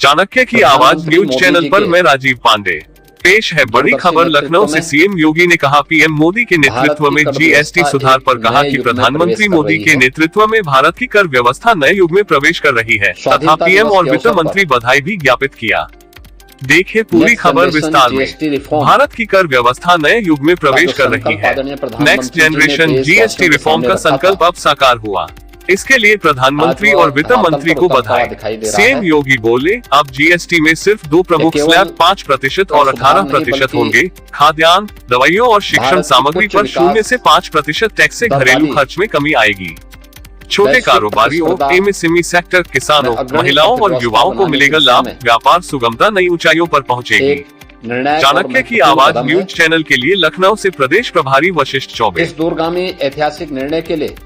चाणक्य की आवाज news channel पर मैं राजीव पांडे। पेश है बड़ी खबर। लखनऊ से सीएम योगी ने कहा, पीएम मोदी के नेतृत्व में जीएसटी सुधार पर कहा कि प्रधानमंत्री मोदी के नेतृत्व में भारत की कर व्यवस्था नए युग में प्रवेश कर रही है तथा पीएम और वित्त मंत्री बधाई भी ज्ञापित किया। देखिए पूरी खबर विस्तार में। भारत की कर व्यवस्था नए युग में प्रवेश कर रही है। नेक्स्ट जनरेशन जीएसटी रिफॉर्म का संकल्प अब साकार हुआ। इसके लिए प्रधानमंत्री और वित्त मंत्री को बधाई। सीएम योगी बोले, अब जीएसटी में सिर्फ दो प्रमुख स्लैब 5% और 18% होंगे। खाद्यान्न, दवाइयों और शिक्षण सामग्री पर 0 से 5% टैक्स से घरेलू खर्च में कमी आएगी। छोटे कारोबारियों, एमएसएमई सेक्टर, किसानों, महिलाओं और युवाओं को मिलेगा लाभ। व्यापार सुगमता नई ऊंचाइयों पर पहुंचेगी। चाणक्य की आवाज न्यूज चैनल के लिए लखनऊ से प्रदेश प्रभारी वशिष्ठ चौबे। इस दूरगामी ऐतिहासिक निर्णय के लिए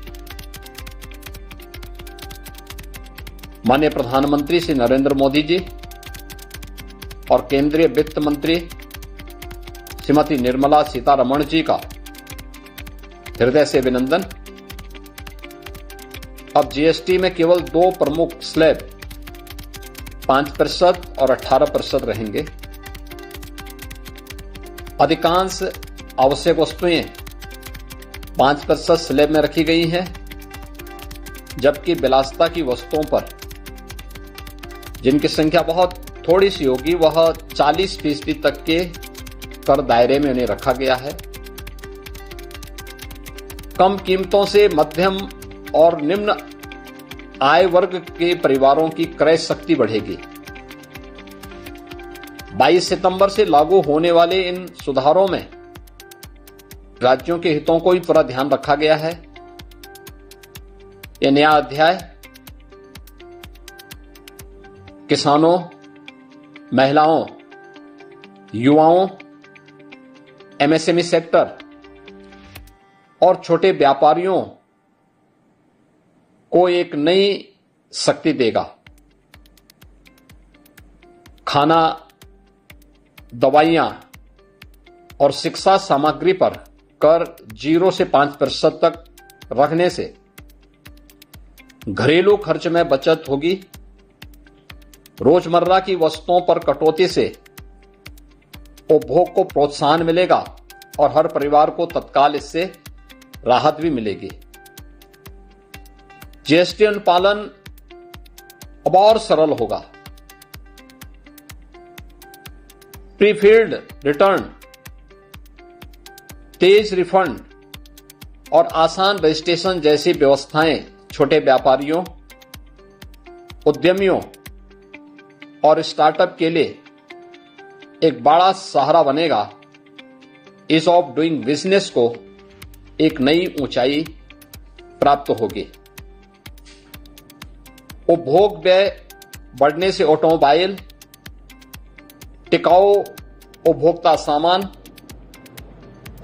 माननीय प्रधानमंत्री श्री नरेंद्र मोदी जी और केंद्रीय वित्त मंत्री श्रीमती निर्मला सीतारमण जी का हृदय से अभिनंदन। अब जीएसटी में केवल दो प्रमुख स्लैब 5% और 18% रहेंगे। अधिकांश आवश्यक वस्तुएं 5% स्लैब में रखी गई हैं, जबकि विलासिता की वस्तुओं पर, जिनकी संख्या बहुत थोड़ी सी होगी, वह 40% तक के कर दायरे में उन्हें रखा गया है। कम कीमतों से मध्यम और निम्न आय वर्ग के परिवारों की क्रय शक्ति बढ़ेगी। 22 सितंबर से लागू होने वाले इन सुधारों में राज्यों के हितों को भी पूरा ध्यान रखा गया है। यह नया अध्याय किसानों, महिलाओं, युवाओं, एमएसएमई सेक्टर और छोटे व्यापारियों को एक नई शक्ति देगा। खाना, दवाइयां और शिक्षा सामग्री पर कर 0 से 5% तक रखने से घरेलू खर्च में बचत होगी। रोजमर्रा की वस्तुओं पर कटौती से उपभोग को प्रोत्साहन मिलेगा और हर परिवार को तत्काल इससे राहत भी मिलेगी। जीएसटी अनुपालन अब और सरल होगा। प्रीफिल्ड रिटर्न, तेज रिफंड और आसान रजिस्ट्रेशन जैसी व्यवस्थाएं छोटे व्यापारियों, उद्यमियों और स्टार्टअप के लिए एक बड़ा सहारा बनेगा। ईज ऑफ डूइंग बिजनेस को एक नई ऊंचाई प्राप्त होगी। उपभोग व्यय बढ़ने से ऑटोमोबाइल, टिकाऊ उपभोक्ता सामान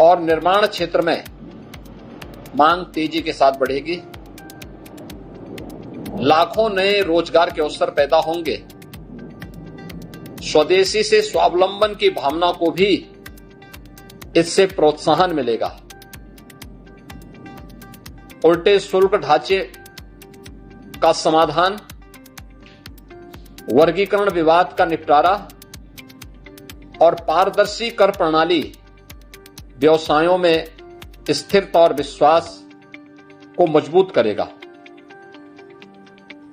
और निर्माण क्षेत्र में मांग तेजी के साथ बढ़ेगी। लाखों नए रोजगार के अवसर पैदा होंगे। स्वदेशी से स्वावलंबन की भावना को भी इससे प्रोत्साहन मिलेगा। उल्टे शुल्क ढांचे का समाधान, वर्गीकरण विवाद का निपटारा और पारदर्शी कर प्रणाली व्यवसायों में स्थिरता और विश्वास को मजबूत करेगा।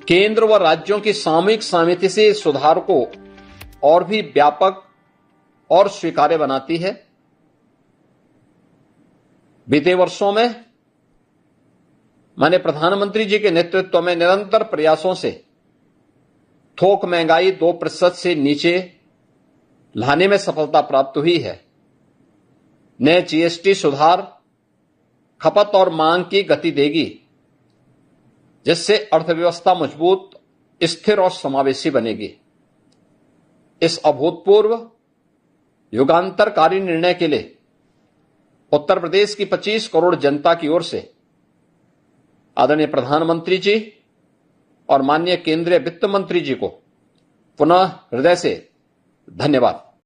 केंद्र व राज्यों की सामूहिक सहमति से इस सुधार को और भी व्यापक और स्वीकार्य बनाती है। बीते वर्षों में माननीय प्रधानमंत्री जी के नेतृत्व में निरंतर प्रयासों से थोक महंगाई 2% से नीचे लाने में सफलता प्राप्त हुई है। नए जीएसटी सुधार खपत और मांग की गति देगी, जिससे अर्थव्यवस्था मजबूत, स्थिर और समावेशी बनेगी। इस अभूतपूर्व युगांतरकारी निर्णय के लिए उत्तर प्रदेश की 25 करोड़ जनता की ओर से आदरणीय प्रधानमंत्री जी और माननीय केंद्रीय वित्त मंत्री जी को पुनः हृदय से धन्यवाद।